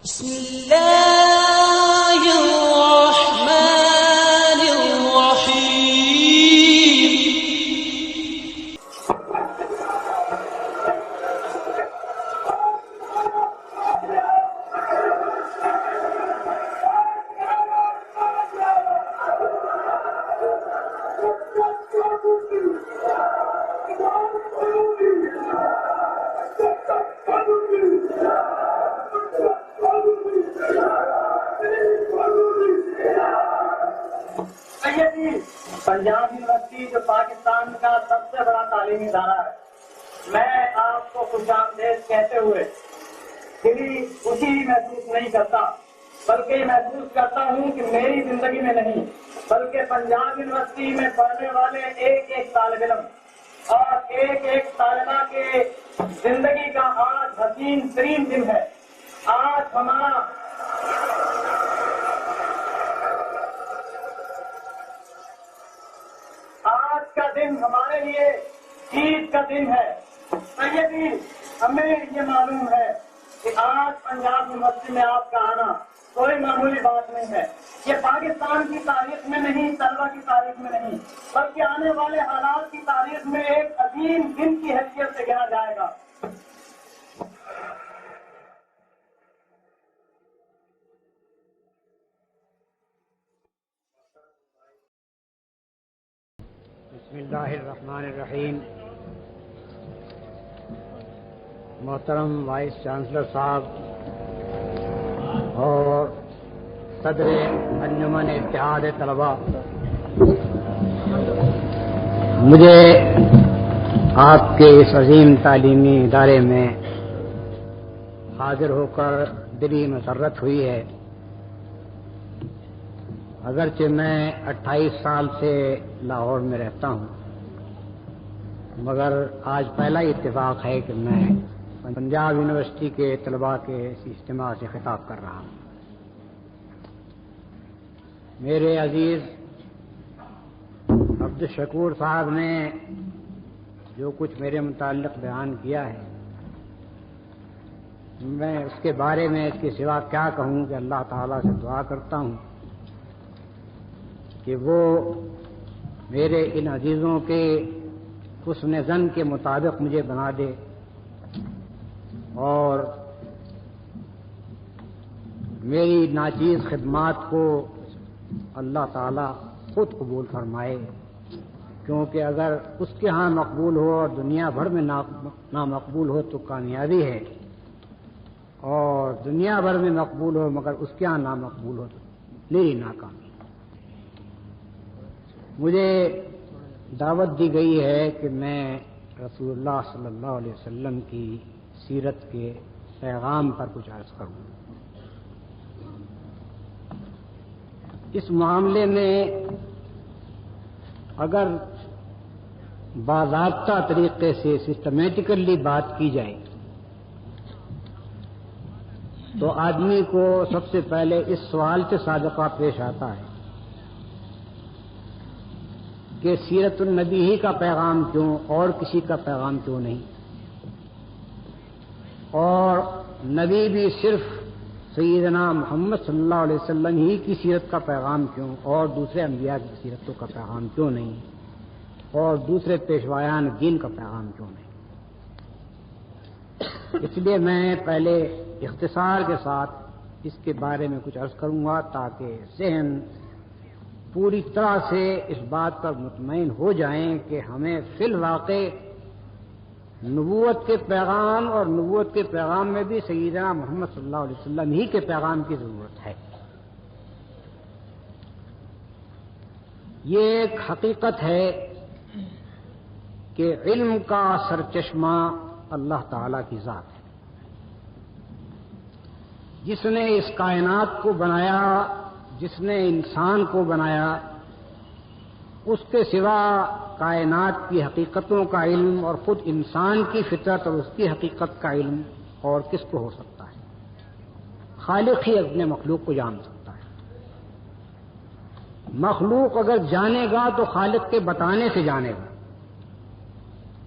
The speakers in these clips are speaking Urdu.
بسم اللہ الرحمن الرحیم۔ پنجاب یونیورسٹی جو پاکستان کا سب سے بڑا تعلیمی ادارہ ہے، میں آپ کو خوش آمدید کہتے ہوئے دلی خوشی محسوس نہیں کرتا، بلکہ محسوس کرتا ہوں کہ میری زندگی میں نہیں بلکہ پنجاب یونیورسٹی میں پڑھنے والے ایک ایک طالب علم اور ایک ایک طالبہ کے زندگی کا آج حسین ترین دن ہے۔ آج کا دن ہمارے لیے عید کا دن ہے۔ سیدی، ہمیں یہ معلوم ہے کہ آج پنجاب یونیورسٹی میں آپ کا آنا کوئی معمولی بات نہیں ہے۔ یہ پاکستان کی تاریخ میں نہیں، طلبہ کی تاریخ میں نہیں، بلکہ آنے والے حالات کی تاریخ میں ایک عظیم دن کی حیثیت سے گنا جائے گا۔ بسم اللہ الرحمن الرحیم۔ محترم وائس چانسلر صاحب اور صدر انجمن اتحاد طلباء، مجھے آپ کے اس عظیم تعلیمی ادارے میں حاضر ہو کر دلی مسرت ہوئی ہے۔ اگرچہ میں 28 سال سے لاہور میں رہتا ہوں، مگر آج پہلا اتفاق ہے کہ میں پنجاب یونیورسٹی کے طلباء کے اس اجتماع سے خطاب کر رہا ہوں۔ میرے عزیز عبدالشکور صاحب نے جو کچھ میرے متعلق بیان کیا ہے، میں اس کے بارے میں اس کے سوا کیا کہوں کہ اللہ تعالیٰ سے دعا کرتا ہوں کہ وہ میرے ان عزیزوں کے حسن ظن کے مطابق مجھے بنا دے اور میری ناچیز خدمات کو اللہ تعالیٰ خود قبول فرمائے، کیونکہ اگر اس کے ہاں مقبول ہو اور دنیا بھر میں نامقبول ہو تو کامیابی ہے، اور دنیا بھر میں مقبول ہو مگر اس کے ہاں نامقبول ہو تو میری ناکامی۔ مجھے دعوت دی گئی ہے کہ میں رسول اللہ صلی اللہ علیہ وسلم کی سیرت کے پیغام پر کچھ عرض کروں۔ اس معاملے میں اگر باضابطہ طریقے سے سسٹمیٹیکلی بات کی جائے تو آدمی کو سب سے پہلے اس سوال سے سابقہ پیش آتا ہے کہ سیرت النبی ہی کا پیغام کیوں اور کسی کا پیغام کیوں نہیں، اور نبی بھی صرف سیدنا محمد صلی اللہ علیہ وسلم ہی کی سیرت کا پیغام کیوں اور دوسرے انبیاء کی سیرتوں کا پیغام کیوں نہیں، اور دوسرے پیشوایان دین کا پیغام کیوں نہیں۔ اس لیے میں پہلے اختصار کے ساتھ اس کے بارے میں کچھ عرض کروں گا تاکہ ذہن پوری طرح سے اس بات پر مطمئن ہو جائیں کہ ہمیں فی الواقع نبوت کے پیغام اور نبوت کے پیغام میں بھی سیدنا محمد صلی اللہ علیہ وسلم ہی کے پیغام کی ضرورت ہے۔ یہ ایک حقیقت ہے کہ علم کا سرچشمہ اللہ تعالی کی ذات ہے، جس نے اس کائنات کو بنایا، جس نے انسان کو بنایا، اس کے سوا کائنات کی حقیقتوں کا علم اور خود انسان کی فطرت اور اس کی حقیقت کا علم اور کس کو ہو سکتا ہے؟ خالق ہی اپنے مخلوق کو جان سکتا ہے۔ مخلوق اگر جانے گا تو خالق کے بتانے سے جانے گا،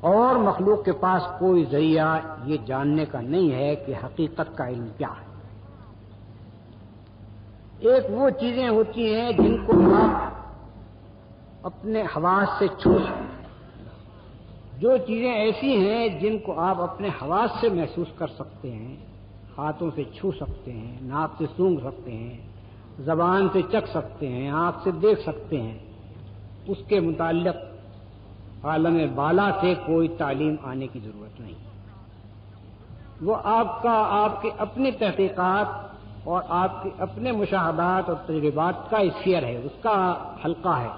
اور مخلوق کے پاس کوئی ذریعہ یہ جاننے کا نہیں ہے کہ حقیقت کا علم کیا ہے۔ ایک وہ چیزیں ہوتی ہیں جن کو آپ اپنے حواس سے چھو سکتے ہیں، جو چیزیں ایسی ہیں جن کو آپ اپنے حواس سے محسوس کر سکتے ہیں، ہاتھوں سے چھو سکتے ہیں، ناک سے سونگھ سکتے ہیں، زبان سے چکھ سکتے ہیں، آنکھ سے دیکھ سکتے ہیں، اس کے متعلق عالم بالا سے کوئی تعلیم آنے کی ضرورت نہیں۔ وہ آپ کے اپنی تحقیقات اور آپ کے اپنے مشاہدات اور تجربات کا اسفیئر ہے، اس کا حلقہ ہے،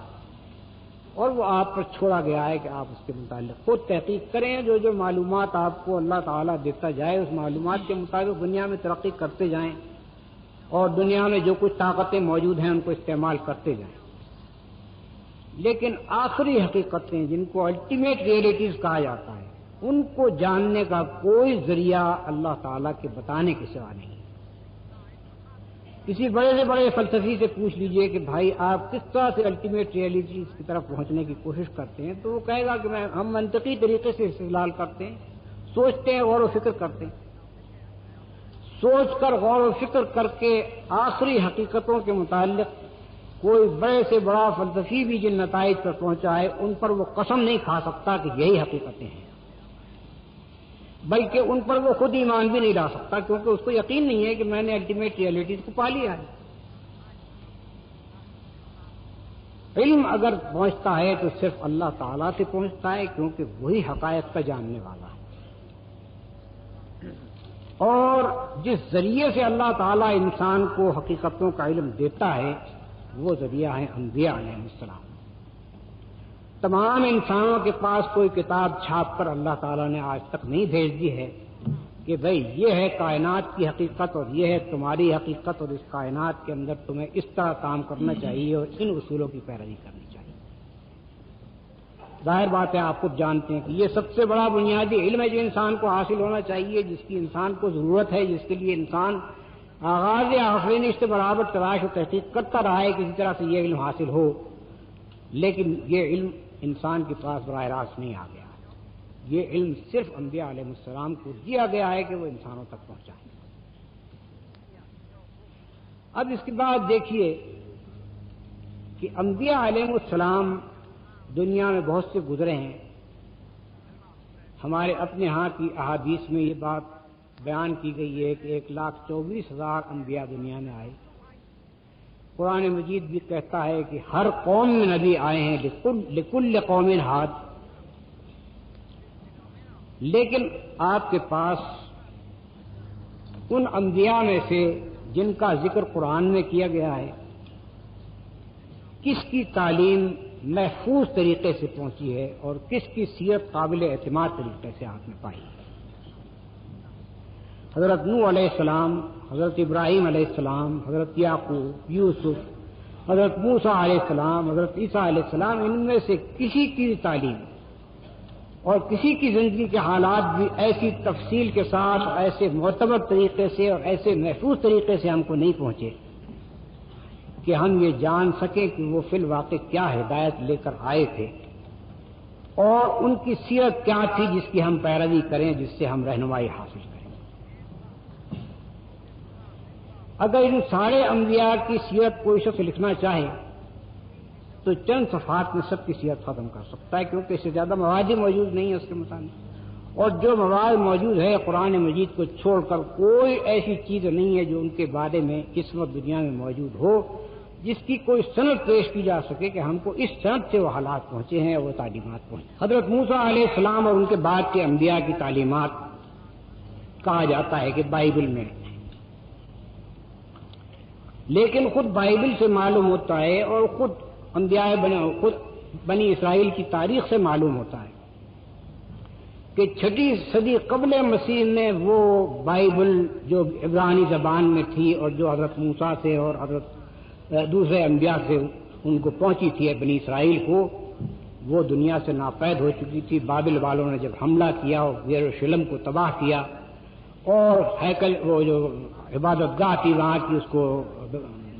اور وہ آپ پر چھوڑا گیا ہے کہ آپ اس کے متعلق خود تحقیق کریں۔ جو معلومات آپ کو اللہ تعالیٰ دیتا جائے اس معلومات کے مطابق دنیا میں ترقی کرتے جائیں، اور دنیا میں جو کچھ طاقتیں موجود ہیں ان کو استعمال کرتے جائیں۔ لیکن آخری حقیقتیں جن کو الٹیمیٹ ریئلٹیز کہا جاتا ہے، ان کو جاننے کا کوئی ذریعہ اللہ تعالیٰ کے بتانے کے سوا نہیں۔ کسی بڑے سے بڑے فلسفی سے پوچھ لیجئے کہ بھائی آپ کس طرح سے الٹیمیٹ ریئلٹیز کی طرف پہنچنے کی کوشش کرتے ہیں، تو وہ کہے گا کہ ہم منطقی طریقے سے استدلال کرتے ہیں، سوچتے ہیں، غور و فکر کرتے ہیں، سوچ کر غور و فکر کر کے آخری حقیقتوں کے متعلق کوئی بڑے سے بڑا فلسفی بھی جن نتائج پر پہنچا ہے ان پر وہ قسم نہیں کھا سکتا کہ یہی حقیقتیں ہیں، بلکہ ان پر وہ خود ایمان بھی نہیں لا سکتا، کیونکہ اس کو یقین نہیں ہے کہ میں نے الٹیمیٹ ریئلٹیز کو پا لیا ہے۔ علم اگر پہنچتا ہے تو صرف اللہ تعالیٰ سے پہنچتا ہے، کیونکہ وہی حقائق کا جاننے والا ہے، اور جس ذریعے سے اللہ تعالیٰ انسان کو حقیقتوں کا علم دیتا ہے وہ ذریعہ ہے انبیاء علیہ السلام۔ تمام انسانوں کے پاس کوئی کتاب چھاپ کر اللہ تعالیٰ نے آج تک نہیں بھیج دی ہے کہ بھئی یہ ہے کائنات کی حقیقت اور یہ ہے تمہاری حقیقت، اور اس کائنات کے اندر تمہیں اس طرح کام کرنا چاہیے اور ان اصولوں کی پیروی کرنی چاہیے۔ ظاہر بات ہے، آپ خود جانتے ہیں کہ یہ سب سے بڑا بنیادی علم ہے جو انسان کو حاصل ہونا چاہیے، جس کی انسان کو ضرورت ہے، جس کے لیے انسان آغاز آفرینش سے برابر تلاش و تحقیق کرتا رہا ہے کسی طرح سے یہ علم حاصل ہو، لیکن یہ علم انسان کے پاس براہ راست نہیں آ گیا۔ یہ علم صرف انبیاء علیہ السلام کو دیا گیا ہے کہ وہ انسانوں تک پہنچائیں۔ اب اس کے بعد دیکھیے کہ انبیاء علیہ السلام دنیا میں بہت سے گزرے ہیں۔ ہمارے اپنے ہاں کی احادیث میں یہ بات بیان کی گئی ہے کہ 1,24,000 انبیاء دنیا میں آئے۔ قرآن مجید بھی کہتا ہے کہ ہر قوم میں نبی آئے ہیں، لکل قوم ہاد، لیکن آپ کے پاس ان انبیاء میں سے جن کا ذکر قرآن میں کیا گیا ہے کس کی تعلیم محفوظ طریقے سے پہنچی ہے اور کس کی سیرت قابل اعتماد طریقے سے آپ نے پائی۔ حضرت نوح علیہ السلام، حضرت ابراہیم علیہ السلام، حضرت یعقوب، یوسف، حضرت موسیٰ علیہ السلام، حضرت عیسیٰ علیہ السلام، ان میں سے کسی کی تعلیم اور کسی کی زندگی کے حالات بھی ایسی تفصیل کے ساتھ، ایسے معتبر طریقے سے اور ایسے محفوظ طریقے سے ہم کو نہیں پہنچے کہ ہم یہ جان سکیں کہ وہ فی الواقع کیا ہدایت لے کر آئے تھے اور ان کی سیرت کیا تھی جس کی ہم پیروی کریں، جس سے ہم رہنمائی حاصل کریں۔ اگر ان سارے انبیاء کی سیرت کوئی شخص لکھنا چاہے تو چند صفحات میں سب کی سیرت ختم کر سکتا ہے، کیونکہ اس سے زیادہ مواد ہی موجود نہیں ہے اس کے متعلق، اور جو مواد موجود ہے قرآن مجید کو چھوڑ کر کوئی ایسی چیز نہیں ہے جو ان کے بارے میں اس وقت دنیا میں موجود ہو جس کی کوئی سند پیش کی جا سکے کہ ہم کو اس سند سے وہ حالات پہنچے ہیں، وہ تعلیمات پہنچے۔ حضرت موسیٰ علیہ السلام اور ان کے بعد کے انبیاء کی تعلیمات کہا جاتا ہے کہ بائبل میں، لیکن خود بائبل سے معلوم ہوتا ہے اور خود خود بنی اسرائیل کی تاریخ سے معلوم ہوتا ہے کہ 6 صدی قبل مسیح میں وہ بائبل جو عبرانی زبان میں تھی اور جو حضرت موسیٰ سے اور حضرت دوسرے انبیاء سے ان کو پہنچی تھی بنی اسرائیل کو، وہ دنیا سے ناپید ہو چکی تھی۔ بابل والوں نے جب حملہ کیا اور یروشلم کو تباہ کیا اور ہیکل، وہ جو عبادت گاہ تھی وہاں کی، اس کو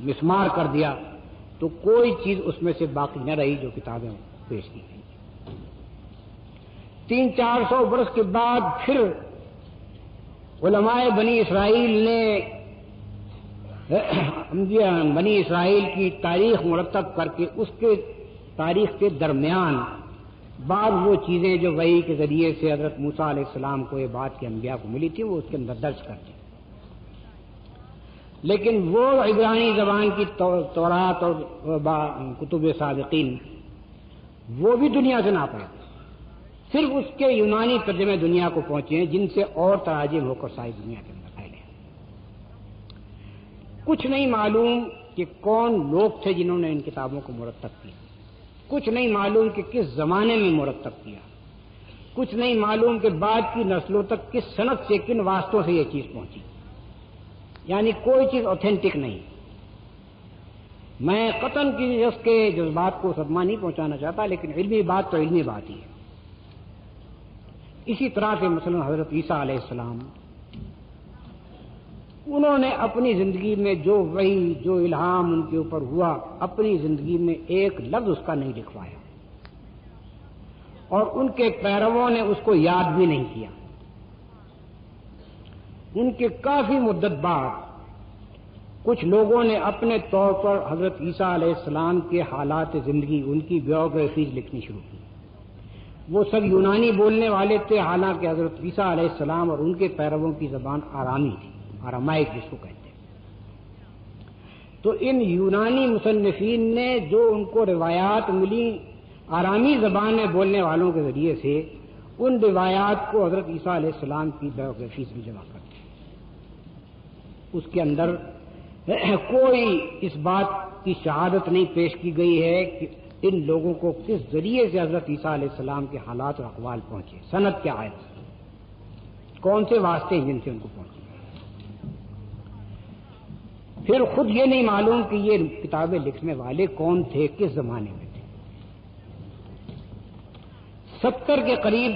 مسمار کر دیا، تو کوئی چیز اس میں سے باقی نہ رہی جو کتابیں پیش کی گئی۔ 300-400 برس کے بعد پھر علماء بنی اسرائیل نے بنی اسرائیل کی تاریخ مرتب کر کے اس کے تاریخ کے درمیان بعض وہ چیزیں جو وحی کے ذریعے سے حضرت موسیٰ علیہ السلام کو یہ بات کے انبیاء کو ملی تھی وہ اس کے اندر درج کر دی. لیکن وہ عبرانی زبان کی تورات اور کتب سابقین وہ بھی دنیا سے نہ پائے، صرف اس کے یونانی ترجمے دنیا کو پہنچے ہیں جن سے اور تراجم ہو کر ساری دنیا کے اندر پھیلے. کچھ نہیں معلوم کہ کون لوگ تھے جنہوں نے ان کتابوں کو مرتب کیا، کچھ نہیں معلوم کہ کس زمانے میں مرتب کیا، کچھ نہیں معلوم کہ بعد کی نسلوں تک کس صنعت سے کن واسطوں سے یہ چیز پہنچی. یعنی کوئی چیز اوتھینٹک نہیں. میں قطعاً کی اس کے جذبات کو صدمہ نہیں پہنچانا چاہتا، لیکن علمی بات تو علمی بات ہی ہے. اسی طرح سے مثلا حضرت عیسیٰ علیہ السلام انہوں نے اپنی زندگی میں جو وحی جو الہام ان کے اوپر ہوا اپنی زندگی میں ایک لفظ اس کا نہیں لکھوایا، اور ان کے پیرووں نے اس کو یاد بھی نہیں کیا. ان کے کافی مدت بعد کچھ لوگوں نے اپنے طور پر حضرت عیسیٰ علیہ السلام کے حالات زندگی ان کی بایوگرافیز لکھنی شروع کی. وہ سب یونانی بولنے والے تھے، حالانکہ حضرت عیسیٰ علیہ السلام اور ان کے پیرووں کی زبان آرامی تھی، آرامائک جس کو کہتے ہیں. تو ان یونانی مصنفین نے جو ان کو روایات ملی آرامی زبان میں بولنے والوں کے ذریعے سے، ان روایات کو حضرت عیسیٰ علیہ السلام کی بایوگرافیز میں جمع کرتے. اس کے اندر کوئی اس بات کی شہادت نہیں پیش کی گئی ہے کہ ان لوگوں کو کس ذریعے سے حضرت عیسیٰ علیہ السلام کے حالات اور اقوال پہنچے، سند کیا ہے، کون سے واسطے جن سے ان کو پہنچے. پھر خود یہ نہیں معلوم کہ یہ کتابیں لکھنے والے کون تھے، کس زمانے میں تھے. 70 کے قریب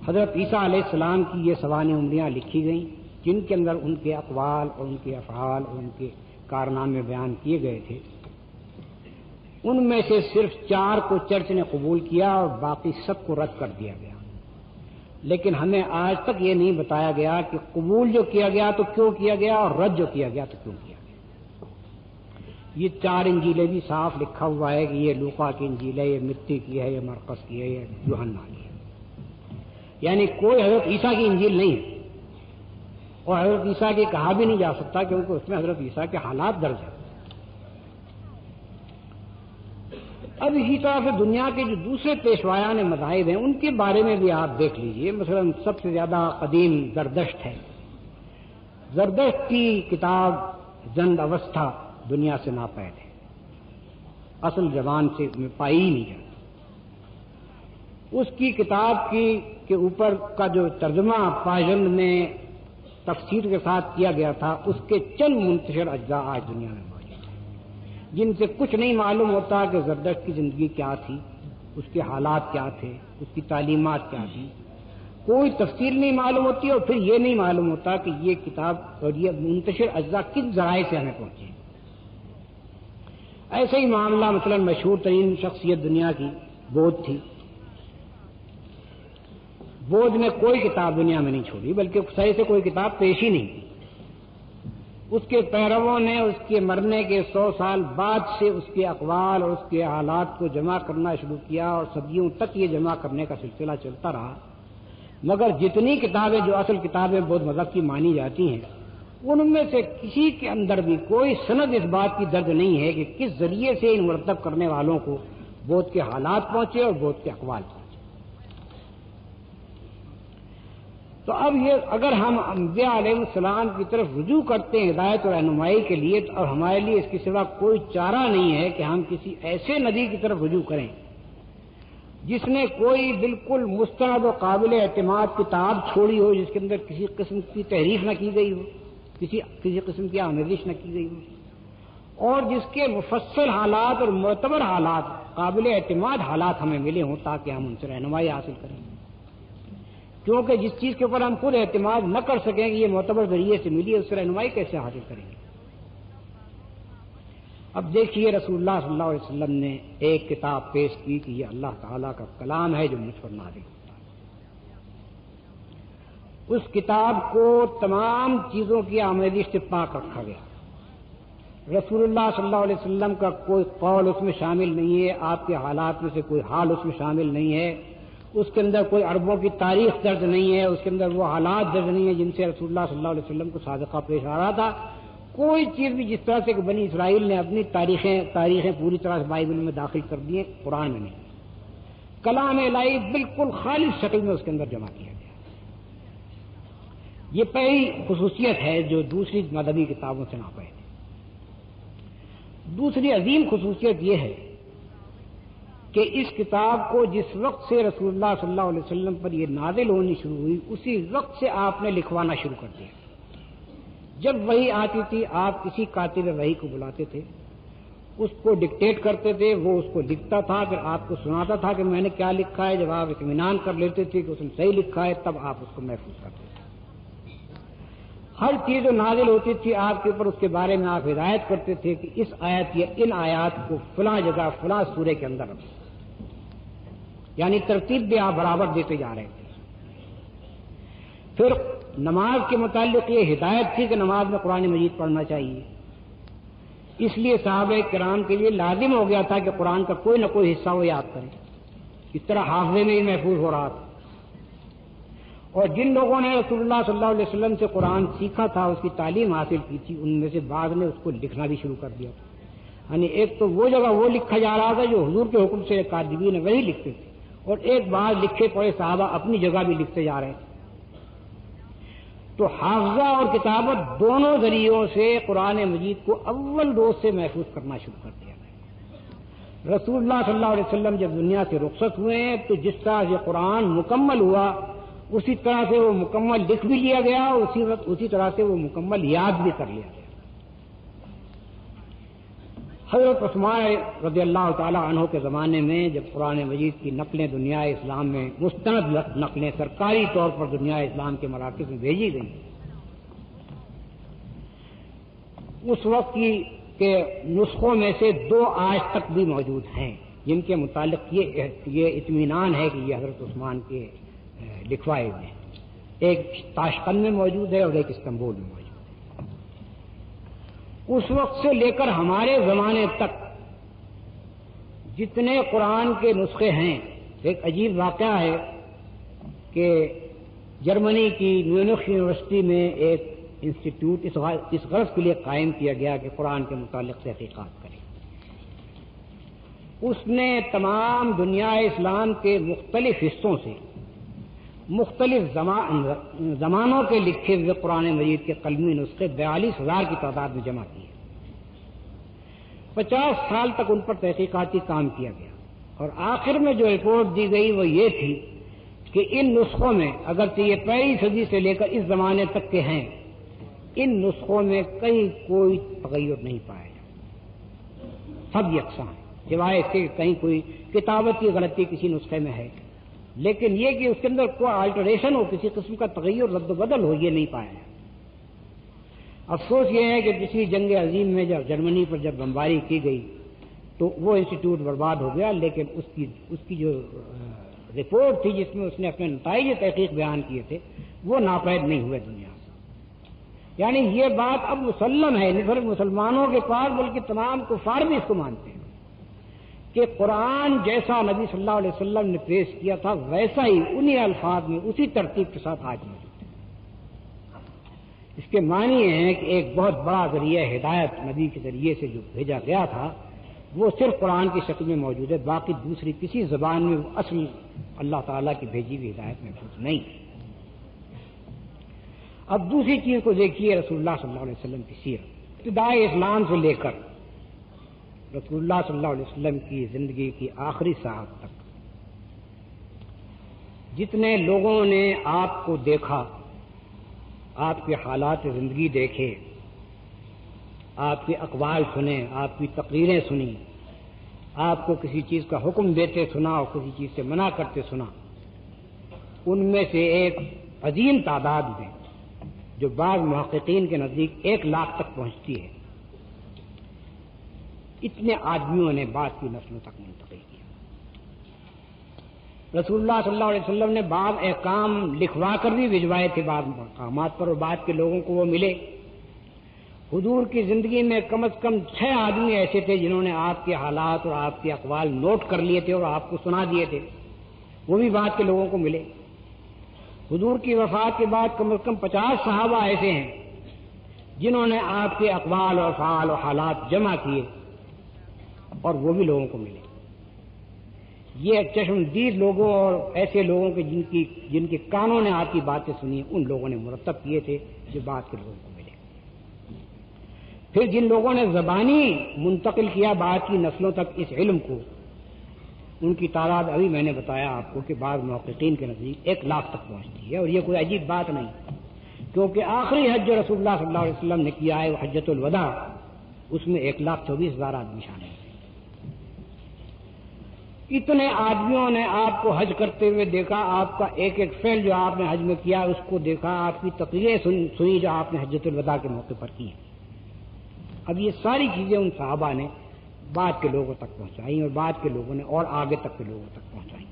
حضرت عیسیٰ علیہ السلام کی یہ سوانح عمریاں لکھی گئیں جن کے اندر ان کے اقوال اور ان کے افعال اور ان کے کارنامے بیان کیے گئے تھے. ان میں سے صرف 4 کو چرچ نے قبول کیا اور باقی سب کو رد کر دیا گیا. لیکن ہمیں آج تک یہ نہیں بتایا گیا کہ قبول جو کیا گیا تو کیوں کیا گیا اور رد جو کیا گیا تو کیوں کیا گیا. یہ 4 انجیلیں بھی صاف لکھا ہوا ہے کہ یہ لوقا کی انجیل ہے، یہ متی کی ہے، یہ مرقس کی ہے، یہ یوحنا کی ہے. یعنی کوئی حضرت عیسیٰ کی انجیل نہیں ہے، اور حضرت عیسیٰ کی کہا بھی نہیں جا سکتا کیونکہ اس میں حضرت عیسیٰ کے حالات درج ہیں. اب اسی طرح سے دنیا کے جو دوسرے پیشوایان مذاہب ہیں ان کے بارے میں بھی آپ دیکھ لیجئے. مثلا سب سے زیادہ قدیم زردشت ہے. زردشت کی کتاب زند اوستھا دنیا سے ناپید ہے، اصل زبان سے پائی ہی نہیں جاتی. اس کی کتاب کے اوپر کا جو ترجمہ پاجند میں تفسیر کے ساتھ کیا گیا تھا اس کے چند منتشر اجزاء آج دنیا میں موجود ہیں جن سے کچھ نہیں معلوم ہوتا کہ زردشت کی زندگی کیا تھی، اس کے حالات کیا تھے، اس کی تعلیمات کیا تھی. کوئی تفصیل نہیں معلوم ہوتی اور پھر یہ نہیں معلوم ہوتا کہ یہ کتاب اور یہ منتشر اجزاء کس ذرائع سے ہمیں پہنچے. ایسے ہی معاملہ مثلا مشہور ترین شخصیت دنیا کی بودھ تھی. بودھ نے کوئی کتاب دنیا میں نہیں چھوڑی بلکہ صحیح سے کوئی کتاب پیش ہی نہیں کی. اس کے پیرووں نے اس کے مرنے کے 100 سال بعد سے اس کے اقوال اور اس کے حالات کو جمع کرنا شروع کیا اور صدیوں تک یہ جمع کرنے کا سلسلہ چلتا رہا. مگر جتنی کتابیں جو اصل کتابیں بودھ مذہب کی مانی جاتی ہیں ان میں سے کسی کے اندر بھی کوئی سند اس بات کی درج نہیں ہے کہ کس ذریعے سے ان مرتب کرنے والوں کو بودھ کے حالات پہنچے اور بودھ کے اقوال پہنچے. تو اب یہ اگر ہم انبیاء علیہ السلام کی طرف رجوع کرتے ہیں ہدایت اور رہنمائی کے لیے اور ہمارے لیے اس کے سوا کوئی چارہ نہیں ہے کہ ہم کسی ایسے نبی کی طرف رجوع کریں جس نے کوئی بالکل مستند و قابل اعتماد کتاب چھوڑی ہو جس کے اندر کسی قسم کی تحریف نہ کی گئی ہو، کسی قسم کی آمیزش نہ کی گئی ہو، اور جس کے مفصل حالات اور معتبر حالات قابل اعتماد حالات ہمیں ملے ہوں تاکہ ہم ان سے رہنمائی حاصل کریں. کیونکہ جس چیز کے اوپر ہم خود اعتماد نہ کر سکیں کہ یہ معتبر ذریعے سے ملی ہے اس سے رہنمائی کیسے حاصل کریں گے. اب دیکھیے رسول اللہ صلی اللہ علیہ وسلم نے ایک کتاب پیش کی کہ یہ اللہ تعالیٰ کا کلام ہے جو مجھ پر نازل ہوتا ہے. اس کتاب کو تمام چیزوں کی آمیزش سے پاک رکھا گیا. رسول اللہ صلی اللہ علیہ وسلم کا کوئی قول اس میں شامل نہیں ہے، آپ کے حالات میں سے کوئی حال اس میں شامل نہیں ہے، اس کے اندر کوئی عربوں کی تاریخ درج نہیں ہے، اس کے اندر وہ حالات درج نہیں ہے جن سے رسول اللہ صلی اللہ علیہ وسلم کو سابقہ پیش آ رہا تھا. کوئی چیز بھی جس طرح سے کہ بنی اسرائیل نے اپنی تاریخیں پوری طرح سے بائبل میں داخل کر دی ہیں، قرآن میں نہیں. کلام الہی بالکل خالص شکل میں اس کے اندر جمع کیا گیا. یہ پہلی خصوصیت ہے جو دوسری مذہبی کتابوں سے ناپید ہے. دوسری عظیم خصوصیت یہ ہے کہ اس کتاب کو جس وقت سے رسول اللہ صلی اللہ علیہ وسلم پر یہ نازل ہونی شروع ہوئی اسی وقت سے آپ نے لکھوانا شروع کر دیا. جب وحی آتی تھی آپ کسی کاتب وحی کو بلاتے تھے، اس کو ڈکٹیٹ کرتے تھے، وہ اس کو لکھتا تھا، پھر آپ کو سناتا تھا کہ میں نے کیا لکھا ہے. جب آپ اطمینان کر لیتے تھے کہ اس نے صحیح لکھا ہے تب آپ اس کو محفوظ کرتے تھے. ہر چیز جو نازل ہوتی تھی آپ کے اوپر اس کے بارے میں آپ ہدایت کرتے تھے کہ اس آیت یا ان آیات کو فلاں جگہ فلاں سورے کے اندر رکھو، یعنی ترتیب بھی آپ برابر دیتے جا رہے تھے. پھر نماز کے متعلق یہ ہدایت تھی کہ نماز میں قرآن مجید پڑھنا چاہیے. اس لیے صحابہ کرام کے لیے لازم ہو گیا تھا کہ قرآن کا کوئی نہ کوئی حصہ وہ یاد کریں. اس طرح حافظے میں ہی محفوظ ہو رہا تھا. اور جن لوگوں نے رسول اللہ صلی اللہ علیہ وسلم سے قرآن سیکھا تھا، اس کی تعلیم حاصل کی تھی، ان میں سے بعض نے اس کو لکھنا بھی شروع کر دیا تھا. یعنی ایک تو وہ جگہ وہ لکھا جا رہا تھا جو حضور کے حکم سے کاتبین وہی لکھتے تھے، اور ایک بعض لکھے پڑے صحابہ اپنی جگہ بھی لکھتے جا رہے تھے. تو حافظہ اور کتابت دونوں ذریعوں سے قرآن مجید کو اول روز سے محفوظ کرنا شروع کر دیا گیا. رسول اللہ صلی اللہ علیہ وسلم جب دنیا سے رخصت ہوئے تو جس طرح سے قرآن مکمل ہوا اسی طرح سے وہ مکمل لکھ بھی لیا گیا، اسی طرح سے وہ مکمل یاد بھی کر لیا گیا. حضرت عثمان رضی اللہ تعالی عنہ کے زمانے میں جب قرآن مجید کی نقلیں دنیا اسلام میں مستند نقلیں سرکاری طور پر دنیا اسلام کے مراکز میں بھیجی گئی، اس وقت کی کے نسخوں میں سے 2 آج تک بھی موجود ہیں جن کے متعلق یہ اطمینان ہے کہ یہ حضرت عثمان کے لکھوائے ہوئے ہیں. ایک تاشقند میں موجود ہے اور ایک استنبول میں موجود ہے. اس وقت سے لے کر ہمارے زمانے تک جتنے قرآن کے نسخے ہیں، ایک عجیب واقعہ ہے کہ جرمنی کی میونخ یونیورسٹی میں ایک انسٹیٹیوٹ اس غرض کے لیے قائم کیا گیا کہ قرآن کے متعلق تحقیقات کرے. اس نے تمام دنیا اسلام کے مختلف حصوں سے مختلف زمانوں کے لکھے ہوئے قرآن مجید کے قلمی نسخے 42,000 کی تعداد میں جمع کیے. 50 سال تک ان پر تحقیقاتی کام کیا گیا اور آخر میں جو رپورٹ دی گئی وہ یہ تھی کہ ان نسخوں میں اگرچہ یہ پہلی صدی سے لے کر اس زمانے تک کے ہیں، ان نسخوں میں کہیں کوئی تغیر نہیں پایا جاتا، سب یکساں ہیں، سوائے اس کے کہیں کوئی کتابت کی غلطی کسی نسخے میں ہے، لیکن یہ کہ اس کے اندر کوئی آلٹریشن ہو، کسی قسم کا تغیر رد و بدل ہو، یہ نہیں پایا. افسوس یہ ہے کہ پچھلی جنگ عظیم میں جب جرمنی پر جب بمباری کی گئی تو وہ انسٹیٹیوٹ برباد ہو گیا، لیکن اس کی جو رپورٹ تھی جس میں اس نے اپنے نتائج تحقیق بیان کیے تھے وہ ناپید نہیں ہوئے دنیا سے. یعنی یہ بات اب مسلم ہے، نہیں صرف مسلمانوں کے پاس بلکہ تمام کفار بھی اس کو مانتے ہیں کہ قرآن جیسا نبی صلی اللہ علیہ وسلم نے پیش کیا تھا ویسا ہی انہی الفاظ میں اسی ترتیب کے ساتھ آج موجود ہے. اس کے معنی یہ ہے کہ ایک بہت بڑا ذریعہ ہدایت نبی کے ذریعے سے جو بھیجا گیا تھا وہ صرف قرآن کی شکل میں موجود ہے، باقی دوسری کسی زبان میں وہ اصل اللہ تعالیٰ کی بھیجی ہوئی ہدایت محفوظ نہیں. اب دوسری چیز کو دیکھیے رسول اللہ صلی اللہ علیہ وسلم کی سیرت. ابتدائے اسلام سے لے کر رسول اللہ صلی اللہ علیہ وسلم کی زندگی کی آخری ساعت تک جتنے لوگوں نے آپ کو دیکھا، آپ کے حالات زندگی دیکھے، آپ کے اقوال سنے، آپ کی تقریریں سنی، آپ کو کسی چیز کا حکم دیتے سنا اور کسی چیز سے منع کرتے سنا، ان میں سے ایک عظیم تعداد میں جو بعض محققین کے نزدیک 1 لاکھ تک پہنچتی ہے، اتنے آدمیوں نے بعد کی نسلوں تک منتقل کیا. رسول اللہ صلی اللہ علیہ وسلم نے بعض احکام لکھوا کر بھی بھجوائے تھے بعض مقامات پر، اور بعد کے لوگوں کو وہ ملے۔ حضور کی زندگی میں کم از کم 6 آدمی ایسے تھے جنہوں نے آپ کے حالات اور آپ کے اقوال نوٹ کر لیے تھے اور آپ کو سنا دیے تھے، وہ بھی بعد کے لوگوں کو ملے۔ حضور کی وفات کے بعد کم از کم 50 صحابہ ایسے ہیں جنہوں نے آپ کے اقوال اور افعال اور حالات جمع کیے اور وہ بھی لوگوں کو ملے۔ یہ چشمدید لوگوں اور ایسے لوگوں کے جن کے کانوں نے آپ کی باتیں سنی، ان لوگوں نے مرتب کیے تھے جو بعد کے لوگوں کو ملے۔ پھر جن لوگوں نے زبانی منتقل کیا بعد کی نسلوں تک اس علم کو، ان کی تعداد ابھی میں نے بتایا آپ کو کہ بعض محققین کے نزدیک 1 لاکھ تک پہنچتی ہے، اور یہ کوئی عجیب بات نہیں، کیونکہ آخری حج جو رسول اللہ صلی اللہ علیہ وسلم نے کیا ہے وہ حجۃ الوداع، اس میں 1,24,000 آدمی شامل ہیں۔ اتنے آدمیوں نے آپ کو حج کرتے ہوئے دیکھا، آپ کا ایک ایک فعل جو آپ نے حج میں کیا اس کو دیکھا، آپ کی تقریریں سنی جو آپ نے حجۃ الوداع کے موقع پر کی۔ اب یہ ساری چیزیں ان صحابہ نے بعد کے لوگوں تک پہنچائی اور بعد کے لوگوں نے اور آگے تک کے لوگوں تک پہنچائی۔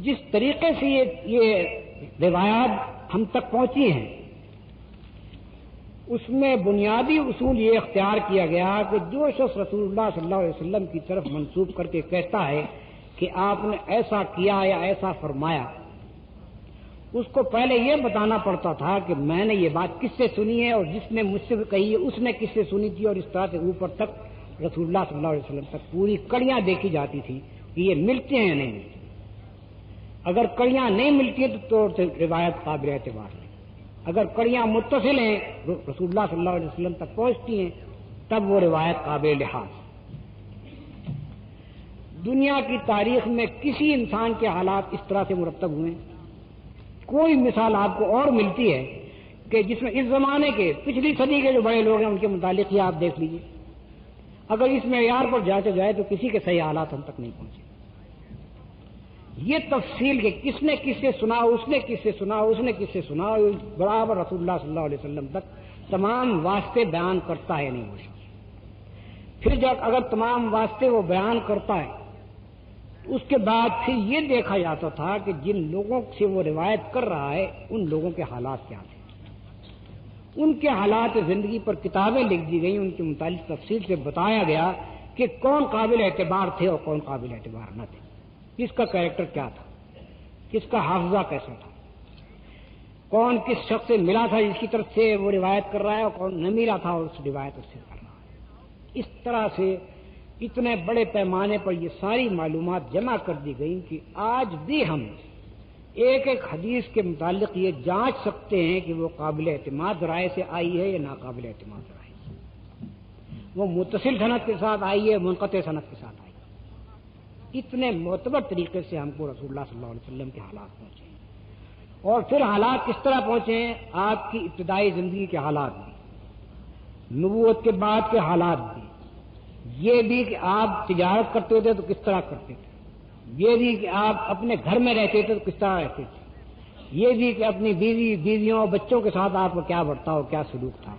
جس طریقے سے یہ روایات ہم تک پہنچی ہیں اس میں بنیادی اصول یہ اختیار کیا گیا کہ جو شخص رسول اللہ صلی اللہ علیہ وسلم کی طرف منسوب کر کے کہتا ہے کہ آپ نے ایسا کیا یا ایسا فرمایا، اس کو پہلے یہ بتانا پڑتا تھا کہ میں نے یہ بات کس سے سنی ہے، اور جس نے مجھ سے کہی ہے اس نے کس سے سنی تھی، اور اس طرح سے اوپر تک رسول اللہ صلی اللہ علیہ وسلم تک پوری کڑیاں دیکھی جاتی تھی کہ یہ ملتے ہیں یا نہیں ملتے۔ اگر کڑیاں نہیں ملتی ہیں تو روایت قابل اعتبار نہیں، اگر کڑیاں متصل ہیں رسول اللہ صلی اللہ علیہ وسلم تک پہنچتی ہیں تب وہ روایت قابل لحاظ۔ دنیا کی تاریخ میں کسی انسان کے حالات اس طرح سے مرتب ہوئے ہیں؟ کوئی مثال آپ کو اور ملتی ہے کہ جس میں اس زمانے کے پچھلی صدی کے جو بڑے لوگ ہیں ان کے متعلق ہی آپ دیکھ لیجیے، اگر اس معیار پر جانچا جائے تو کسی کے صحیح حالات ہم تک نہیں پہنچے۔ یہ تفصیل کہ کس نے کس سے سنا، اس نے کس سے سنا، اس نے کس سے سنا، برابر رسول اللہ صلی اللہ علیہ وسلم تک تمام واسطے بیان کرتا ہے نہیں وہ شخص۔ پھر جب اگر تمام واسطے وہ بیان کرتا ہے اس کے بعد پھر یہ دیکھا جاتا تھا کہ جن لوگوں سے وہ روایت کر رہا ہے ان لوگوں کے حالات کیا تھے، ان کے حالات زندگی پر کتابیں لکھ دی گئیں، ان کے متعلق تفصیل سے بتایا گیا کہ کون قابل اعتبار تھے اور کون قابل اعتبار نہ تھے، کس کا کیریکٹر کیا تھا، کس کا حافظہ کیسا تھا، کون کس شخص سے ملا تھا جس کی طرف سے وہ روایت کر رہا ہے اور کون نہ ملا تھا اور اس روایت اس سے کر رہا ہے۔ اس طرح سے اتنے بڑے پیمانے پر یہ ساری معلومات جمع کر دی گئی کہ آج بھی ہم ایک ایک حدیث کے متعلق یہ جانچ سکتے ہیں کہ وہ قابل اعتماد رائے سے آئی ہے یا ناقابل اعتماد رائے سے، وہ متصل سند کے ساتھ آئی ہے، منقطع سند کے ساتھ آئی ہے۔ اتنے معتبر طریقے سے ہم کو رسول اللہ صلی اللہ علیہ وسلم کے حالات پہنچے ہیں، اور پھر حالات کس طرح پہنچے ہیں، آپ کی ابتدائی زندگی کے حالات بھی، نبوت کے بعد کے حالات بھی، یہ بھی کہ آپ تجارت کرتے تھے تو کس طرح کرتے تھے، یہ بھی کہ آپ اپنے گھر میں رہتے تھے تو کس طرح رہتے تھے، یہ بھی کہ اپنی بیویوں اور بچوں کے ساتھ آپ کا کیا برتاؤ کیا سلوک تھا،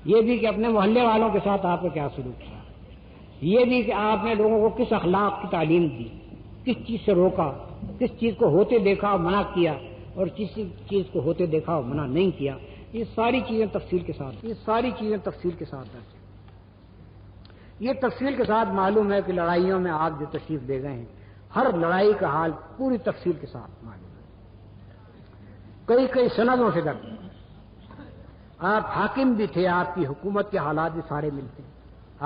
یہ بھی کہ اپنے محلے والوں کے ساتھ آپ کا کیا سلوک تھا، یہ بھی کہ آپ نے لوگوں کو کس اخلاق کی تعلیم دی، کس چیز سے روکا، کس چیز کو ہوتے دیکھا اور منع کیا اور کس چیز کو ہوتے دیکھا اور منع نہیں کیا۔ یہ ساری چیزیں تفصیل کے ساتھ درج ہیں۔ یہ تفصیل کے ساتھ معلوم ہے کہ لڑائیوں میں آپ جو تشریف دے گئے ہیں ہر لڑائی کا حال پوری تفصیل کے ساتھ معلوم ہے، کئی سندوں سے درج۔ آپ حاکم بھی تھے، آپ کی حکومت کے حالات بھی سارے ملتے ہیں،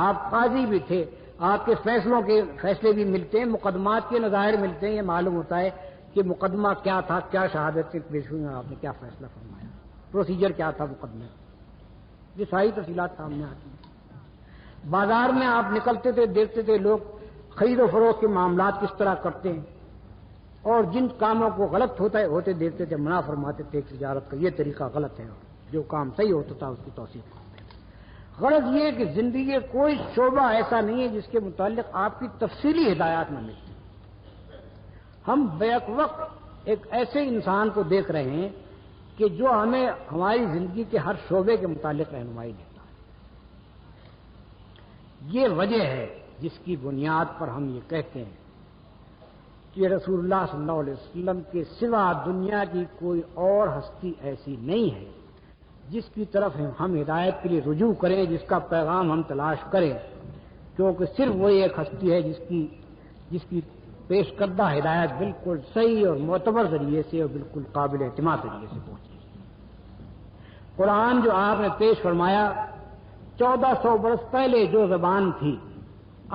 آپ قاضی بھی تھے، آپ کے فیصلے بھی ملتے ہیں، مقدمات کے نظائر ملتے ہیں، یہ معلوم ہوتا ہے کہ مقدمہ کیا تھا، کیا شہادت پیش ہوئی اور آپ نے کیا فیصلہ فرمایا، پروسیجر کیا تھا مقدمے، یہ ساری تفصیلات سامنے آتی ہیں۔ بازار میں آپ نکلتے تھے، دیکھتے تھے لوگ خرید و فروخت کے معاملات کس طرح کرتے ہیں، اور جن کاموں کو غلط ہوتے دیکھتے تھے منع فرماتے تھے کہ تجارت کا یہ طریقہ غلط ہے، جو کام صحیح ہوتا تھا اس کی توثیق کرتے ہیں۔ غرض یہ کہ زندگی کے کوئی شعبہ ایسا نہیں ہے جس کے متعلق آپ کی تفصیلی ہدایات نہ ملتی۔ ہم بیک وقت ایک ایسے انسان کو دیکھ رہے ہیں کہ جو ہمیں ہماری زندگی کے ہر شعبے کے متعلق رہنمائی دیتا ہے۔ یہ وجہ ہے جس کی بنیاد پر ہم یہ کہتے ہیں کہ رسول اللہ صلی اللہ علیہ وسلم کے سوا دنیا کی کوئی اور ہستی ایسی نہیں ہے جس کی طرف ہم ہدایت کے لیے رجوع کریں، جس کا پیغام ہم تلاش کریں، کیونکہ صرف وہی ایک ہستی ہے جس کی پیش کردہ ہدایت بالکل صحیح اور معتبر ذریعے سے اور بالکل قابل اعتماد ذریعے سے پہنچی۔ قرآن جو آپ نے پیش فرمایا 1400 برس پہلے جو زبان تھی،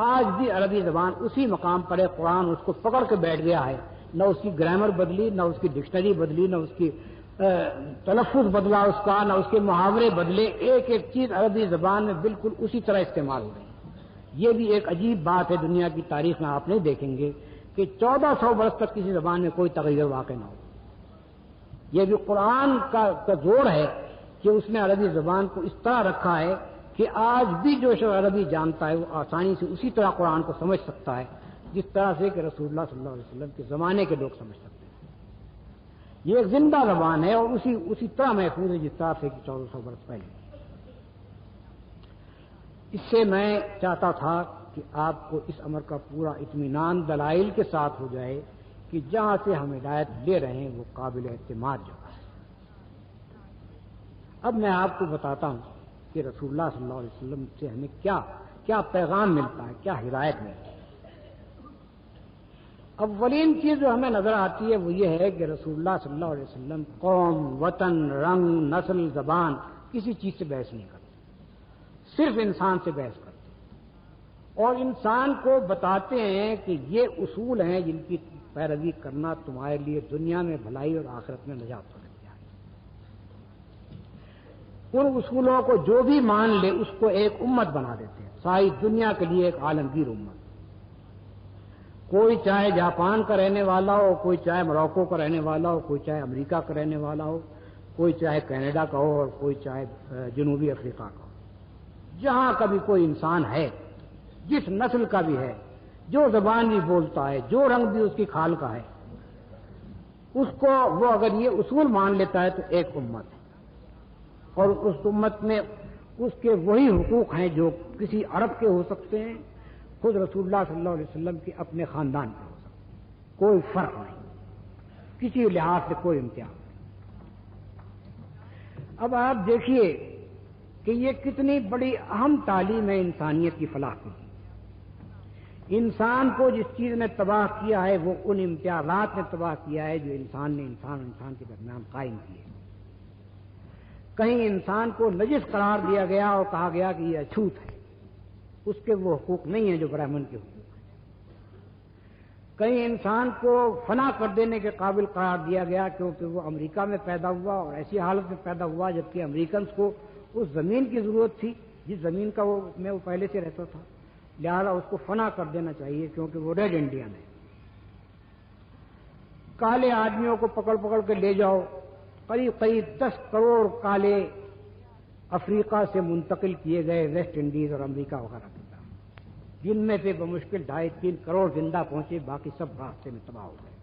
آج بھی عربی زبان اسی مقام پر ہے۔ قرآن اس کو پکڑ کے بیٹھ گیا ہے، نہ اس کی گرامر بدلی، نہ اس کی ڈکشنری بدلی، نہ اس کی تلفظ بدلا اس کا، نہ اس کے محاورے بدلے، ایک ایک چیز عربی زبان میں بالکل اسی طرح استعمال ہو رہی ہے۔ یہ بھی ایک عجیب بات ہے، دنیا کی تاریخ میں آپ نہیں دیکھیں گے کہ 1400 برس تک کسی زبان میں کوئی تغیر واقع نہ ہو۔ یہ بھی قرآن کا زور ہے کہ اس نے عربی زبان کو اس طرح رکھا ہے کہ آج بھی جو شخص عربی جانتا ہے وہ آسانی سے اسی طرح قرآن کو سمجھ سکتا ہے جس طرح سے کہ رسول اللہ صلی اللہ علیہ وسلم کے زمانے کے لوگ سمجھ سکتے ہیں۔ یہ ایک زندہ زبان ہے اور اسی طرح محفوظ ہے جس طرح سے کہ 1400 برس پہلے۔ اس سے میں چاہتا تھا کہ آپ کو اس امر کا پورا اطمینان دلائل کے ساتھ ہو جائے کہ جہاں سے ہم ہدایت لے رہے ہیں وہ قابل اعتماد جگہ ہے۔ اب میں آپ کو بتاتا ہوں کہ رسول اللہ صلی اللہ علیہ وسلم سے ہمیں کیا پیغام ملتا ہے، کیا ہدایت ملتی ہے۔ اولین چیز جو ہمیں نظر آتی ہے وہ یہ ہے کہ رسول اللہ صلی اللہ علیہ وسلم قوم، وطن، رنگ، نسل، زبان کسی چیز سے بحث نہیں کرتے، صرف انسان سے بحث کرتے اور انسان کو بتاتے ہیں کہ یہ اصول ہیں جن کی پیروی کرنا تمہارے لیے دنیا میں بھلائی اور آخرت میں نجات ہو جائے۔ ان اصولوں کو جو بھی مان لے اس کو ایک امت بنا دیتے ہیں، ساری دنیا کے لیے ایک عالمگیر امت۔ کوئی چاہے جاپان کا رہنے والا ہو، کوئی چاہے موروکو کا رہنے والا ہو، کوئی چاہے امریکہ کا رہنے والا ہو، کوئی چاہے کینیڈا کا ہو اور کوئی چاہے جنوبی افریقہ کا ہو، جہاں کبھی کوئی انسان ہے، جس نسل کا بھی ہے، جو زبان بھی بولتا ہے، جو رنگ بھی اس کی کھال کا ہے، اس کو وہ اگر یہ اصول مان لیتا ہے تو ایک امت ہے، اور اس امت میں اس کے وہی حقوق ہیں جو کسی عرب کے ہو سکتے ہیں، خود رسول اللہ صلی اللہ علیہ وسلم کے اپنے خاندان کے ہو سکتے ہیں، کوئی فرق نہیں، کسی لحاظ سے کوئی امتیاز نہیں۔ اب آپ دیکھیے کہ یہ کتنی بڑی اہم تعلیم ہے انسانیت کی فلاح کی۔ انسان کو جس چیز نے تباہ کیا ہے وہ ان امتیازات نے تباہ کیا ہے جو انسان نے انسان کے درمیان قائم کیے۔ کہیں انسان کو نجس قرار دیا گیا اور کہا گیا کہ یہ اچھوت ہے، اس کے وہ حقوق نہیں ہیں جو برہمن کے حقوق ہیں۔ کہیں انسان کو فنا کر دینے کے قابل قرار دیا گیا کیونکہ وہ امریکہ میں پیدا ہوا اور ایسی حالت میں پیدا ہوا جبکہ امریکنز کو اس زمین کی ضرورت تھی جس زمین کا وہ پہلے سے رہتا تھا، لہذا اس کو فنا کر دینا چاہیے کیونکہ وہ ریڈ انڈین ہے۔ کالے آدمیوں کو پکڑ کے لے جاؤ، قریب 10 کروڑ کالے افریقہ سے منتقل کیے گئے ویسٹ انڈیز اور امریکہ وغیرہ کی طرف، جن میں سے بمشکل 2.5-3 کروڑ زندہ پہنچے، باقی سب راستے میں تباہ ہو گئے۔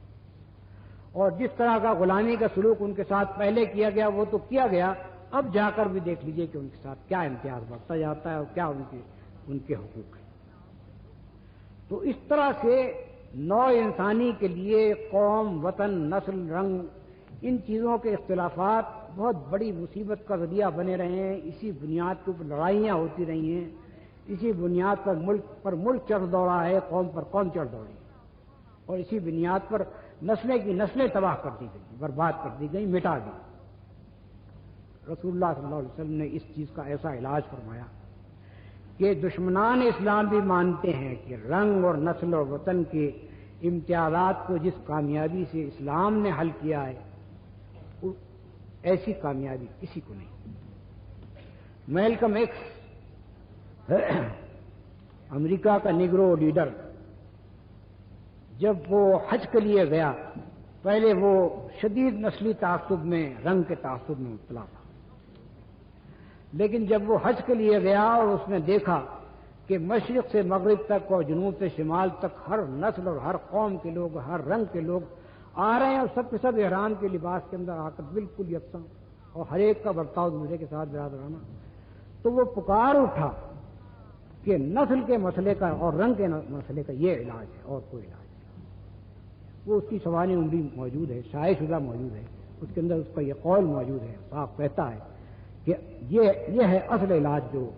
اور جس طرح کا غلامی کا سلوک ان کے ساتھ پہلے کیا گیا وہ تو کیا گیا، اب جا کر بھی دیکھ لیجئے کہ ان کے ساتھ کیا امتیاز بڑھتا جاتا ہے اور کیا ان کے حقوق ہیں۔ تو اس طرح سے نوع انسانی کے لیے قوم، وطن، نسل، رنگ، ان چیزوں کے اختلافات بہت بڑی مصیبت کا ذریعہ بنے رہے ہیں۔ اسی بنیاد کے اوپر لڑائیاں ہوتی رہی ہیں، اسی بنیاد پر ملک چڑھ دوڑا ہے، قوم پر قوم چڑھ دوڑی، اور اسی بنیاد پر نسلیں تباہ کر دی گئی، برباد کر دی گئی، مٹا دی۔ رسول اللہ صلی اللہ علیہ وسلم نے اس چیز کا ایسا علاج فرمایا کہ دشمنان اسلام بھی مانتے ہیں کہ رنگ اور نسل اور وطن کے امتیازات کو جس کامیابی سے اسلام نے حل کیا ہے ایسی کامیابی کسی کو نہیں۔ میلکم ایکس امریکہ کا نیگرو لیڈر جب وہ حج کے لیے گیا، پہلے وہ شدید نسلی تعصب میں، رنگ کے تعصب میں مبتلا تھا، لیکن جب وہ حج کے لیے گیا اور اس نے دیکھا کہ مشرق سے مغرب تک اور جنوب سے شمال تک ہر نسل اور ہر قوم کے لوگ، ہر رنگ کے لوگ آ رہے ہیں اور سب کے سب احرام کے لباس کے اندر آ کر بالکل یکساں، اور ہر ایک کا برتاؤ دوسرے کے ساتھ برادرانہ، تو وہ پکار اٹھا کہ نسل کے مسئلے کا اور رنگ کے مسئلے کا یہ علاج ہے اور کوئی علاج نہیں۔ وہ اس کی سوانح عمری موجود ہے، شائع شدہ موجود ہے، اس کے اندر اس کا یہ قول موجود ہے، صاف کہتا ہے کہ یہ ہے اصل علاج جو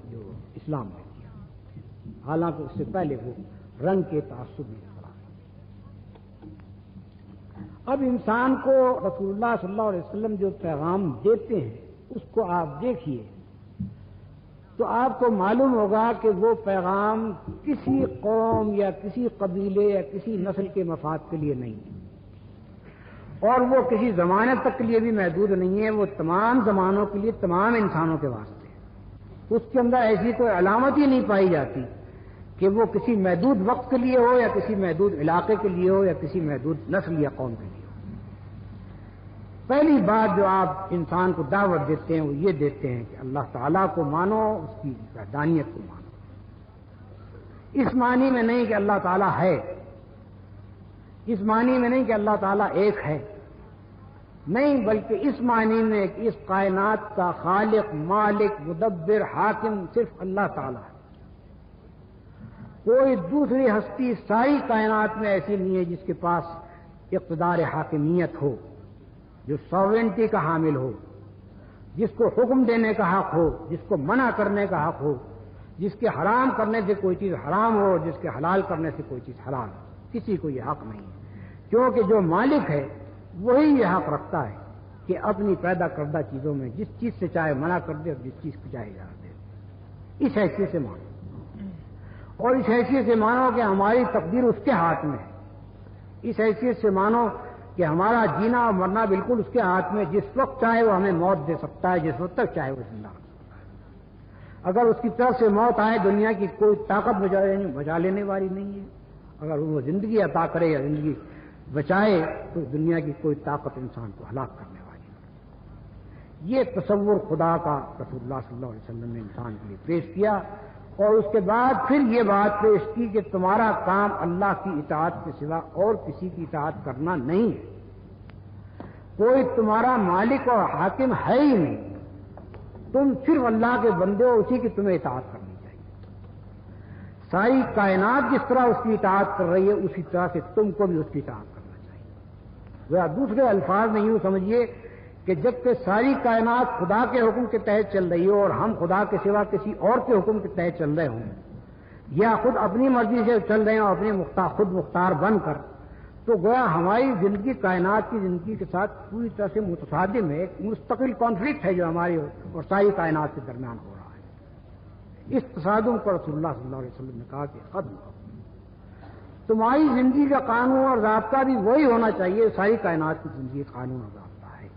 اسلام نے کیا، حالانکہ اس سے پہلے وہ رنگ کے تعصب میں پڑا۔ اب انسان کو رسول اللہ صلی اللہ علیہ وسلم جو پیغام دیتے ہیں اس کو آپ دیکھیے تو آپ کو معلوم ہوگا کہ وہ پیغام کسی قوم یا کسی قبیلے یا کسی نسل کے مفاد کے لیے نہیں ہے، اور وہ کسی زمانے تک کے لیے بھی محدود نہیں ہے، وہ تمام زمانوں کے لیے، تمام انسانوں کے واسطے ہے۔ اس کے اندر ایسی کوئی علامت ہی نہیں پائی جاتی کہ وہ کسی محدود وقت کے لیے ہو یا کسی محدود علاقے کے لیے ہو یا کسی محدود نسل یا قوم کے لیے ہو۔ پہلی بات جو آپ انسان کو دعوت دیتے ہیں وہ یہ دیتے ہیں کہ اللہ تعالیٰ کو مانو، اس کی وحدانیت کو مانو۔ اس معنی میں نہیں کہ اللہ تعالیٰ ہے، اس معنی میں نہیں کہ اللہ تعالیٰ ایک ہے، نہیں، بلکہ اس معنی میں کہ اس کائنات کا خالق، مالک، مدبر، حاکم صرف اللہ تعالیٰ ہے۔ کوئی دوسری ہستی ساری کائنات میں ایسی نہیں ہے جس کے پاس اقتدار حاکمیت ہو، جو ساورنٹی کا حامل ہو، جس کو حکم دینے کا حق ہو، جس کو منع کرنے کا حق ہو، جس کے حرام کرنے سے کوئی چیز حرام ہو، جس کے حلال کرنے سے کوئی چیز حلال ہو۔ کسی کو یہ حق نہیں ہے، کیونکہ جو مالک ہے وہی یہ حق رکھتا ہے کہ اپنی پیدا کردہ چیزوں میں جس چیز سے چاہے منع کر دے اور جس چیز کو چاہے اجازت دے۔ اس حیثیت سے مانو، اور اس حیثیت سے مانو کہ ہماری تقدیر اس کے ہاتھ میں ہے۔ اس حیثیت سے مانو کہ ہمارا جینا اور مرنا بالکل اس کے ہاتھ میں، جس وقت چاہے وہ ہمیں موت دے سکتا ہے، جس وقت تک چاہے وہ زندہ رکھ سکتا ہے۔ اگر اس کی طرف سے موت آئے دنیا کی کوئی طاقت بچا لینے والی نہیں ہے، اگر وہ زندگی عطا کرے یا زندگی بچائے تو دنیا کی کوئی طاقت انسان کو ہلاک کرنے والی نہیں۔ یہ تصور خدا کا رسول اللہ صلی اللہ علیہ وسلم نے انسان کے لیے پیش کیا، اور اس کے بعد پھر یہ بات پیش کی کہ تمہارا کام اللہ کی اطاعت کے سوا اور کسی کی اطاعت کرنا نہیں ہے، کوئی تمہارا مالک اور حاکم ہے ہی نہیں، تم صرف اللہ کے بندے ہو، اسی کی تمہیں اطاعت کرنی چاہیے۔ ساری کائنات جس طرح اس کی اطاعت کر رہی ہے اسی طرح سے تم کو بھی اس کی اطاعت کرنا چاہیے۔ یا دوسرے الفاظ میں یوں سمجھیے کہ جب کہ ساری کائنات خدا کے حکم کے تحت چل رہی ہو اور ہم خدا کے سوا کسی اور کے حکم کے تحت چل رہے ہوں، یا خود اپنی مرضی سے چل رہے ہوں، اپنے خود مختار بن کر، تو گویا ہماری زندگی کائنات کی زندگی کے ساتھ پوری طرح سے متصادم ہے، ایک مستقل کانفلکٹ ہے جو ہماری اور ساری کائنات کے درمیان ہو رہا ہے۔ اس تصادم پر رسول اللہ صلی اللہ علیہ وسلم نے کہا کہ ختم کرو، تمہاری زندگی کا قانون اور ضابطہ بھی وہی ہونا چاہیے، ساری کائنات کی زندگی کا قانون اور ضابطہ ہے،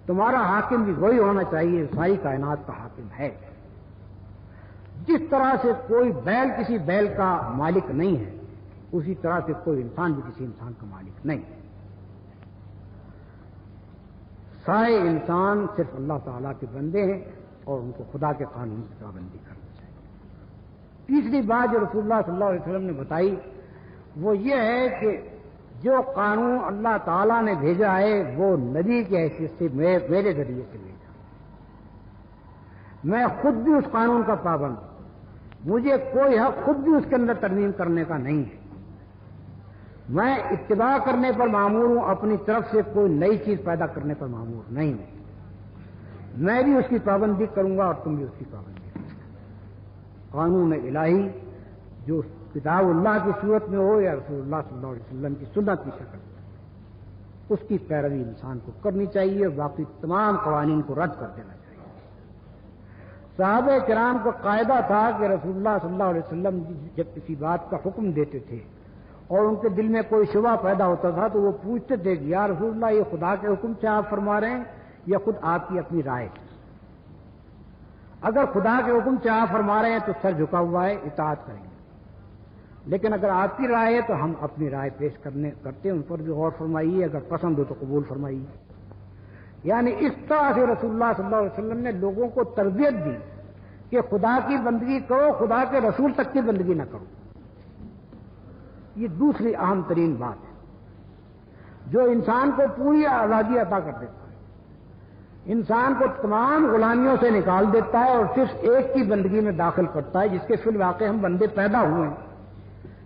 تمہارا حاکم بھی وہی ہونا چاہیے، ساری کائنات کا حاکم ہے۔ جس طرح سے کوئی بیل کسی بیل کا مالک نہیں ہے، اسی طرح سے کوئی انسان بھی کسی انسان کا مالک نہیں۔ سارے انسان صرف اللہ تعالیٰ کے بندے ہیں اور ان کو خدا کے قانون کی پابندی کرنی چاہیے۔ تیسری بات جو رسول اللہ صلی اللہ علیہ وسلم نے بتائی وہ یہ ہے کہ جو قانون اللہ تعالیٰ نے بھیجا ہے وہ نبی کی حیثیت سے میرے ذریعے سے بھیجا، میں خود بھی اس قانون کا پابند ہوں، مجھے کوئی حق خود بھی اس کے اندر ترمیم کرنے کا نہیں ہے، میں اتباع کرنے پر مامور ہوں، اپنی طرف سے کوئی نئی چیز پیدا کرنے پر مامور نہیں ہوں، میں بھی اس کی پابندی کروں گا اور تم بھی اس کی پابندی کرو گے۔ قانون الہی جو کتاب اللہ کی صورت میں ہو یا رسول اللہ صلی اللہ علیہ وسلم کی سنت کی شکل میں، اس کی پیروی انسان کو کرنی چاہیے، باقی تمام قوانین کو رد کر دینا چاہیے۔ صحابہ کرام کو قاعدہ تھا کہ رسول اللہ صلی اللہ علیہ وسلم جب کسی بات کا حکم دیتے تھے اور ان کے دل میں کوئی شبہ پیدا ہوتا تھا تو وہ پوچھتے تھے کہ یا رسول اللہ یہ خدا کے حکم سے آپ فرما رہے ہیں یا خود آپ کی اپنی رائے؟ اگر خدا کے حکم سے آپ فرما رہے ہیں تو سر جھکا ہوا ہے، اطاعت کریں گے، لیکن اگر آپ کی رائے ہے تو ہم اپنی رائے پیش کرتے ہیں، ان پر بھی غور فرمائیے، اگر پسند ہو تو قبول فرمائیے۔ یعنی اس طرح سے رسول اللہ صلی اللہ علیہ وسلم نے لوگوں کو تربیت دی کہ خدا کی بندگی کرو، خدا کے رسول تک کی بندگی نہ کرو۔ یہ دوسری اہم ترین بات ہے جو انسان کو پوری آزادی عطا کر دیتا ہے، انسان کو تمام غلامیوں سے نکال دیتا ہے اور صرف ایک کی بندگی میں داخل کرتا ہے جس کے فی الواقع ہم بندے پیدا ہوئے ہیں،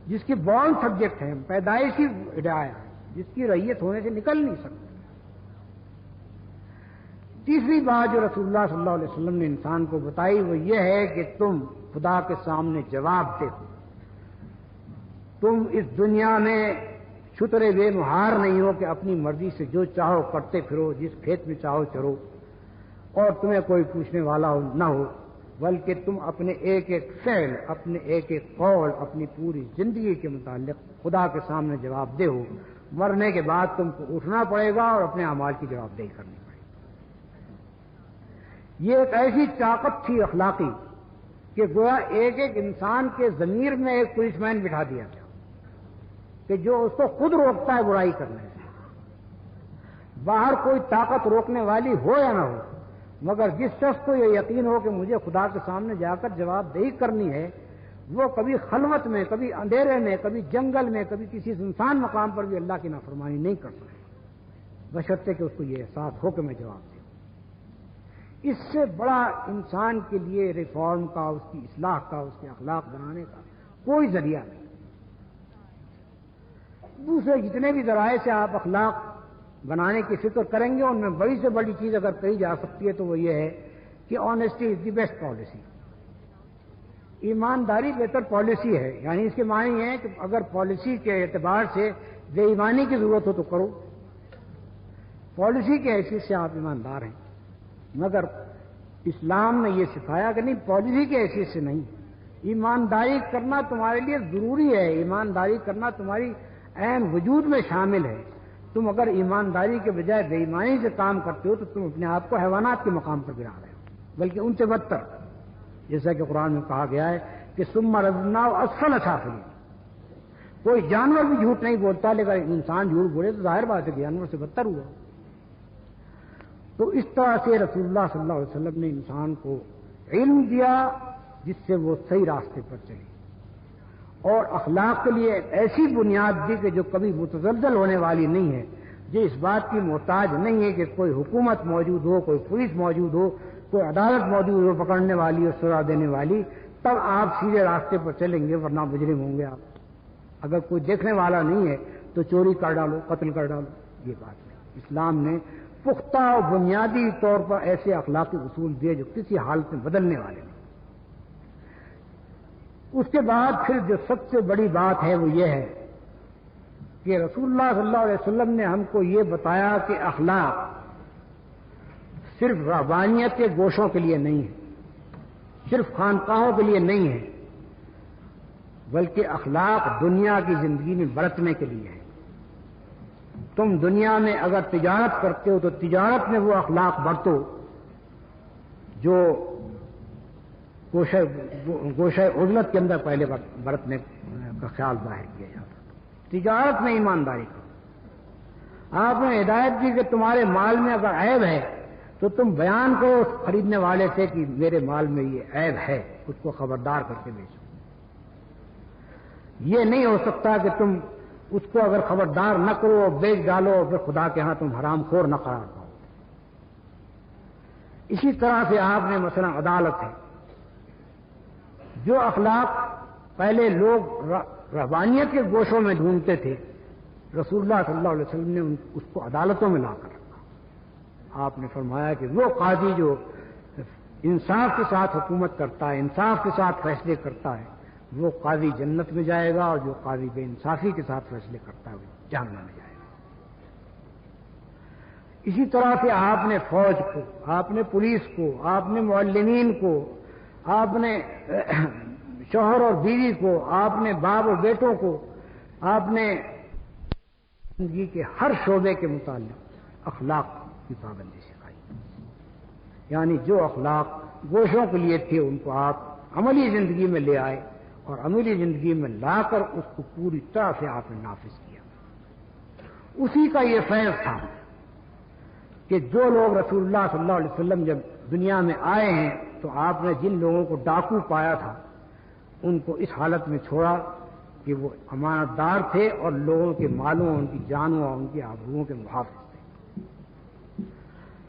جس کی بورن سبجیکٹ ہے، پیدائشی ہدایت، جس کی رعیت ہونے سے نکل نہیں سکتے۔ تیسری بات جو رسول اللہ صلی اللہ علیہ وسلم نے انسان کو بتائی وہ یہ ہے کہ تم خدا کے سامنے جواب دے ہو۔ تم اس دنیا میں چھترے بے مہار نہیں ہو کہ اپنی مرضی سے جو چاہو کرتے پھرو، جس کھیت میں چاہو چرو، اور تمہیں کوئی پوچھنے والا نہ ہو، بلکہ تم اپنے ایک ایک فعل، اپنے ایک ایک قول، اپنی پوری زندگی کے متعلق خدا کے سامنے جواب دے ہو۔ مرنے کے بعد تم کو اٹھنا پڑے گا اور اپنے اعمال کی جواب دہی کرنی پڑے گی۔ یہ ایک ایسی طاقت تھی اخلاقی کہ گویا ایک ایک انسان کے ضمیر میں ایک پولیس مین بٹھا دیا گیا کہ جو اس کو خود روکتا ہے برائی کرنے سے۔ باہر کوئی طاقت روکنے والی ہو یا نہ ہو، مگر جس شخص کو یہ یقین ہو کہ مجھے خدا کے سامنے جا کر جواب دہی کرنی ہے، وہ کبھی خلوت میں، کبھی اندھیرے میں، کبھی جنگل میں، کبھی کسی سنسان مقام پر بھی اللہ کی نافرمانی نہیں کر سکتا، بشرطے کہ اس کو یہ احساس ہو کہ میں جواب دوں۔ اس سے بڑا انسان کے لیے ریفارم کا، اس کی اصلاح کا، اس کے اخلاق بنانے کا کوئی ذریعہ نہیں۔ دوسرے جتنے بھی ذرائع سے آپ اخلاق بنانے کی فکر کریں گے، ان میں بڑی سے بڑی چیز اگر کہی جا سکتی ہے تو وہ یہ ہے کہ honesty is the best policy. ایمانداری بہتر پالیسی ہے۔ یعنی اس کے معنی یہ ہے کہ اگر پالیسی کے اعتبار سے بے ایمانی کی ضرورت ہو تو کرو، پالیسی کی حیثیت سے آپ ایماندار ہیں، مگر اسلام نے یہ سکھایا کہ نہیں، پالیسی کی حیثیت سے نہیں، ایمانداری کرنا تمہارے لیے ضروری ہے، ایمانداری کرنا تمہاری عین وجود میں شامل ہے۔ تم اگر ایمانداری کے بجائے بے ایمانی سے کام کرتے ہو تو تم اپنے آپ کو حیوانات کے مقام پر گرا رہے ہو، بلکہ ان سے بدتر، جیسا کہ قرآن میں کہا گیا ہے کہ ثم رددناہ اسفل سافلین۔ کوئی جانور بھی جھوٹ نہیں بولتا، لیکن انسان جھوٹ بولے تو ظاہر بات ہے کہ جانور سے بدتر ہوا۔ تو اس طرح سے رسول اللہ صلی اللہ علیہ وسلم نے انسان کو علم دیا جس سے وہ صحیح راستے پر چلے، اور اخلاق کے لیے ایک ایسی بنیاد دی کہ جو کبھی متزلزل ہونے والی نہیں ہے، جو اس بات کی محتاج نہیں ہے کہ کوئی حکومت موجود ہو، کوئی پولیس موجود ہو، کوئی عدالت موجود ہو پکڑنے والی اور سزا دینے والی، تب آپ سیدھے راستے پر چلیں گے، ورنہ مجرم ہوں گے آپ۔ اگر کوئی دیکھنے والا نہیں ہے تو چوری کر ڈالو، قتل کر ڈالو، یہ بات نہیں۔ اسلام نے پختہ اور بنیادی طور پر ایسے اخلاقی اصول دیے جو کسی حالت میں بدلنے والے نہیں۔ اس کے بعد پھر جو سب سے بڑی بات ہے وہ یہ ہے کہ رسول اللہ صلی اللہ علیہ وسلم نے ہم کو یہ بتایا کہ اخلاق صرف رہبانیت کے گوشوں کے لیے نہیں ہے، صرف خانقاہوں کے لیے نہیں ہے، بلکہ اخلاق دنیا کی زندگی میں برتنے کے لیے ہے۔ تم دنیا میں اگر تجارت کرتے ہو تو تجارت میں وہ اخلاق برتو جو گوشہ عزلت کے اندر پہلے برتنے کا خیال ظاہر کیا جاتا۔ تجارت میں ایمانداری کرو۔ آپ نے ہدایت دی کہ تمہارے مال میں اگر عیب ہے تو تم بیان کرو اس خریدنے والے سے کہ میرے مال میں یہ عیب ہے، اس کو خبردار کر کے بیچو۔ یہ نہیں ہو سکتا کہ تم اس کو اگر خبردار نہ کرو اور بیچ ڈالو اور پھر خدا کے ہاں تم حرام خور نہ قرار پاؤ۔ اسی طرح سے آپ نے مثلا عدالت ہے، جو اخلاق پہلے لوگ رہبانیت کے گوشوں میں ڈھونڈتے تھے، رسول اللہ صلی اللہ علیہ وسلم نے اس کو عدالتوں میں لا کر رکھا۔ آپ نے فرمایا کہ وہ قاضی جو انصاف کے ساتھ حکومت کرتا ہے، انصاف کے ساتھ فیصلے کرتا ہے، وہ قاضی جنت میں جائے گا، اور جو قاضی بے انصافی کے ساتھ فیصلے کرتا ہے وہ جہنم میں جائے گا۔ اسی طرح سے آپ نے فوج کو، آپ نے پولیس کو، آپ نے معلمین کو، آپ نے شوہر اور بیوی کو، آپ نے باپ اور بیٹوں کو، آپ نے زندگی کے ہر شعبے کے متعلق اخلاق کی پابندی سکھائی۔ یعنی جو اخلاق گوشوں کے لیے تھے ان کو آپ عملی زندگی میں لے آئے، اور عملی زندگی میں لا کر اس کو پوری طرح سے آپ نے نافذ کیا۔ اسی کا یہ فیض تھا کہ جو لوگ رسول اللہ صلی اللہ علیہ وسلم جب دنیا میں آئے ہیں تو آپ نے جن لوگوں کو ڈاکو پایا تھا ان کو اس حالت میں چھوڑا کہ وہ امانت دار تھے اور لوگوں کے مالوں، ان کی جانوں اور ان کی آبروؤں کے محافظ تھے۔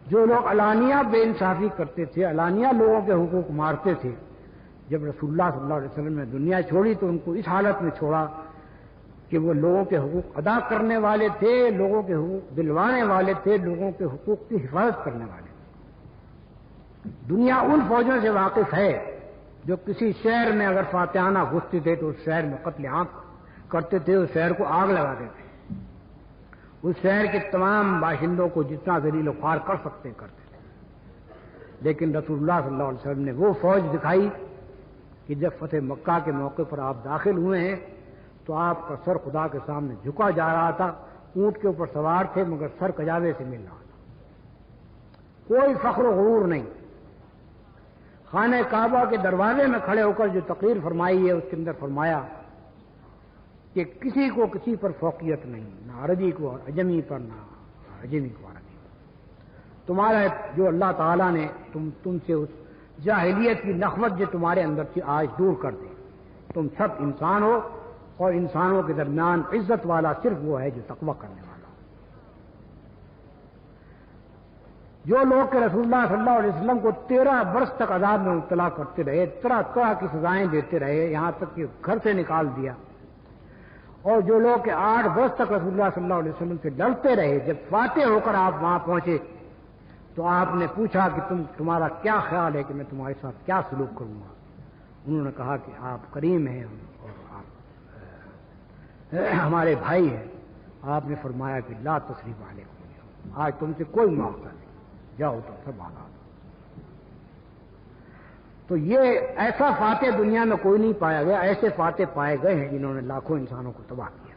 جو لوگ علانیہ بے انصافی کرتے تھے، علانیہ لوگوں کے حقوق مارتے تھے، جب رسول اللہ صلی اللہ علیہ وسلم نے دنیا چھوڑی تو ان کو اس حالت میں چھوڑا کہ وہ لوگوں کے حقوق ادا کرنے والے تھے، لوگوں کے حقوق دلوانے والے تھے، لوگوں کے حقوق کی حفاظت کرنے والے تھے۔ دنیا ان فوجوں سے واقف ہے جو کسی شہر میں اگر فاتحانہ گھستے تھے تو اس شہر میں قتل عام کرتے تھے، اس شہر کو آگ لگا دیتے تھے، اس شہر کے تمام باشندوں کو جتنا ذلیل و خوار کر سکتے کرتے تھے۔ لیکن رسول اللہ صلی اللہ علیہ وسلم نے وہ فوج دکھائی کہ جب فتح مکہ کے موقع پر آپ داخل ہوئے ہیں تو آپ کا سر خدا کے سامنے جھکا جا رہا تھا، اونٹ کے اوپر سوار تھے مگر سر کجاوے سے مل رہا تھا، کوئی فخر و غرور نہیں۔ خانہ کعبہ کے دروازے میں کھڑے ہو کر جو تقریر فرمائی ہے اس کے اندر فرمایا کہ کسی کو کسی پر فوقیت نہیں، نہ عربی کو عجمی پر، نہ عجمی کو عربی پر۔ تمہارا جو اللہ تعالیٰ نے تم سے اس جاہلیت کی نخوت جو تمہارے اندر تھی آج دور کر دے، تم سب انسان ہو اور انسانوں کے درمیان عزت والا صرف وہ ہے جو تقوی کرنے والا۔ جو لوگ کہ رسول اللہ صلی اللہ علیہ وسلم کو 13 برس تک عذاب میں مبتلا کرتے رہے، طرح طرح کی سزائیں دیتے رہے، یہاں تک کہ گھر سے نکال دیا، اور جو لوگ کہ 8 برس تک رسول اللہ صلی اللہ علیہ وسلم سے لڑتے رہے، جب فاتح ہو کر آپ وہاں پہنچے تو آپ نے پوچھا کہ تمہارا کیا خیال ہے کہ میں تمہارے ساتھ کیا سلوک کروں گا؟ انہوں نے کہا کہ آپ کریم ہیں اور آپ ہمارے بھائی ہیں۔ آپ نے فرمایا کہ لا تثریب علیکم، آج تم سے کوئی معاوضہ نہیں، جاؤ تم سب آزاد۔ تو یہ ایسا فاتح دنیا میں کوئی نہیں پایا گیا، ایسے فاتح پائے گئے ہیں جنہوں نے لاکھوں انسانوں کو تباہ کیا،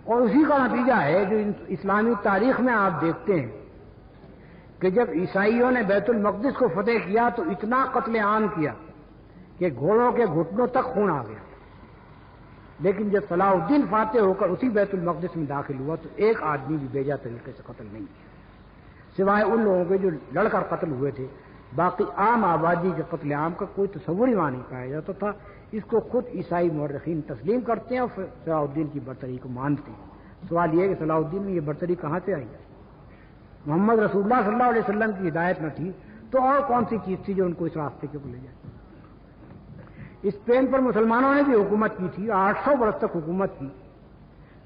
اور اسی کا نتیجہ ہے جو اسلامی تاریخ میں آپ دیکھتے ہیں کہ جب عیسائیوں نے بیت المقدس کو فتح کیا تو اتنا قتل عام کیا کہ گھوڑوں کے گھٹنوں تک خون آ گیا، لیکن جب صلاح الدین فاتح ہو کر اسی بیت المقدس میں داخل ہوا تو ایک آدمی بھی بیجا طریقے سے قتل نہیں کیا، سوائے ان لوگوں کے جو لڑ کر قتل ہوئے تھے۔ باقی عام آبادی کے قتل عام کا کوئی تصور ہی وہاں نہیں پایا جاتا تھا۔ اس کو خود عیسائی مورخین تسلیم کرتے ہیں اور پھر صلاح الدین کی برتری کو مانتے ہیں۔ سوال یہ ہے کہ صلاح الدین میں یہ برتری کہاں سے آئی؟ محمد رسول اللہ صلی اللہ علیہ وسلم کی ہدایت نہ تھی تو اور کون سی چیز تھی جو ان کو اس راستے کے اوپر لے جائے؟ اسپین پر مسلمانوں نے بھی حکومت کی تھی، 800 برس تک حکومت کی،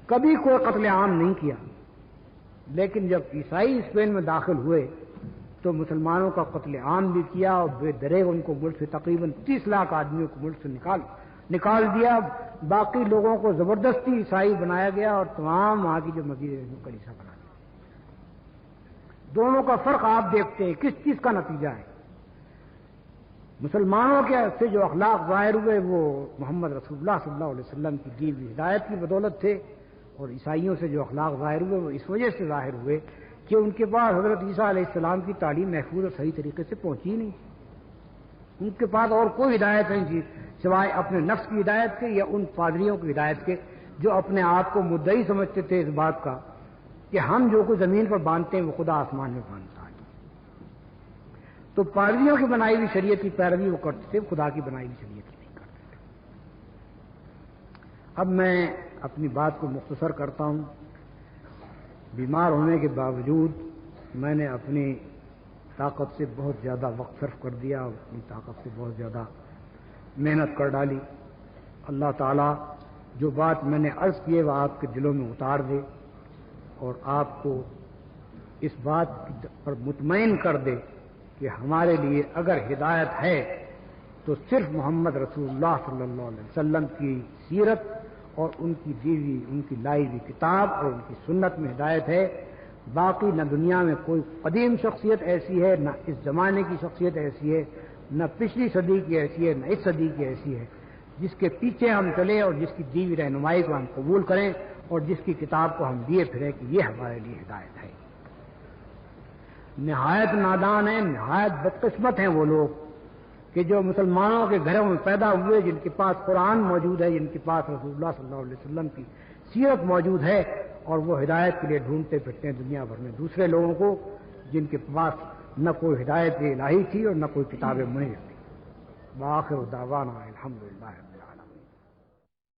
کبھی کوئی قتل عام نہیں کیا، لیکن جب عیسائی اسپین میں داخل ہوئے تو مسلمانوں کا قتل عام بھی کیا اور بے دریغ ان کو ملک سے تقریباً 30 لاکھ آدمیوں کو ملک سے نکال دیا، باقی لوگوں کو زبردستی عیسائی بنایا گیا اور تمام وہاں کی جو مسجد کلیسا بنا دیا۔ دونوں کا فرق آپ دیکھتے ہیں، کس چیز کا نتیجہ ہے؟ مسلمانوں کے سے جو اخلاق ظاہر ہوئے وہ محمد رسول اللہ صلی اللہ علیہ وسلم کی دی ہوئی ہدایت کی بدولت تھے، اور عیسائیوں سے جو اخلاق ظاہر ہوئے وہ اس وجہ سے ظاہر ہوئے کہ ان کے پاس حضرت عیسیٰ علیہ السلام کی تعلیم محفوظ اور صحیح طریقے سے پہنچی نہیں، ان کے پاس اور کوئی ہدایت نہیں تھی سوائے اپنے نفس کی ہدایت کے یا ان پادریوں کی ہدایت کے جو اپنے آپ کو مدعی سمجھتے تھے اس بات کا کہ ہم جو کچھ زمین پر باندھتے ہیں وہ خدا آسمان میں باندھتا ہے۔ تو پادریوں کی بنائی ہوئی شریعت کی پیروی وہ کرتے تھے، خدا کی بنائی ہوئی شریعت کی نہیں کرتے تھے۔ اب میں اپنی بات کو مختصر کرتا ہوں۔ بیمار ہونے کے باوجود میں نے اپنی طاقت سے بہت زیادہ وقت صرف کر دیا، اپنی طاقت سے بہت زیادہ محنت کر ڈالی۔ اللہ تعالیٰ جو بات میں نے عرض کی ہے وہ آپ کے دلوں میں اتار دے اور آپ کو اس بات پر مطمئن کر دے کہ ہمارے لیے اگر ہدایت ہے تو صرف محمد رسول اللہ صلی اللہ علیہ وسلم کی سیرت اور ان کی دیوی ان کی لائی ہوئی کتاب اور ان کی سنت میں ہدایت ہے۔ باقی نہ دنیا میں کوئی قدیم شخصیت ایسی ہے، نہ اس زمانے کی شخصیت ایسی ہے، نہ پچھلی صدی کی ایسی ہے، نہ اس صدی کی ایسی ہے جس کے پیچھے ہم چلیں اور جس کی دیوی رہنمائی کو ہم قبول کریں اور جس کی کتاب کو ہم دیے پھریں کہ یہ ہمارے لیے ہدایت ہے۔ نہایت نادان ہیں، نہایت بدقسمت ہیں وہ لوگ کہ جو مسلمانوں کے گھروں میں پیدا ہوئے، جن کے پاس قرآن موجود ہے، جن کے پاس رسول اللہ صلی اللہ علیہ وسلم کی سیرت موجود ہے، اور وہ ہدایت کے لیے ڈھونڈتے پھرتے ہیں دنیا بھر میں دوسرے لوگوں کو جن کے پاس نہ کوئی ہدایت الہی تھی اور نہ کوئی کتاب منیر تھی۔ بآخر دعوانا الحمدللہ۔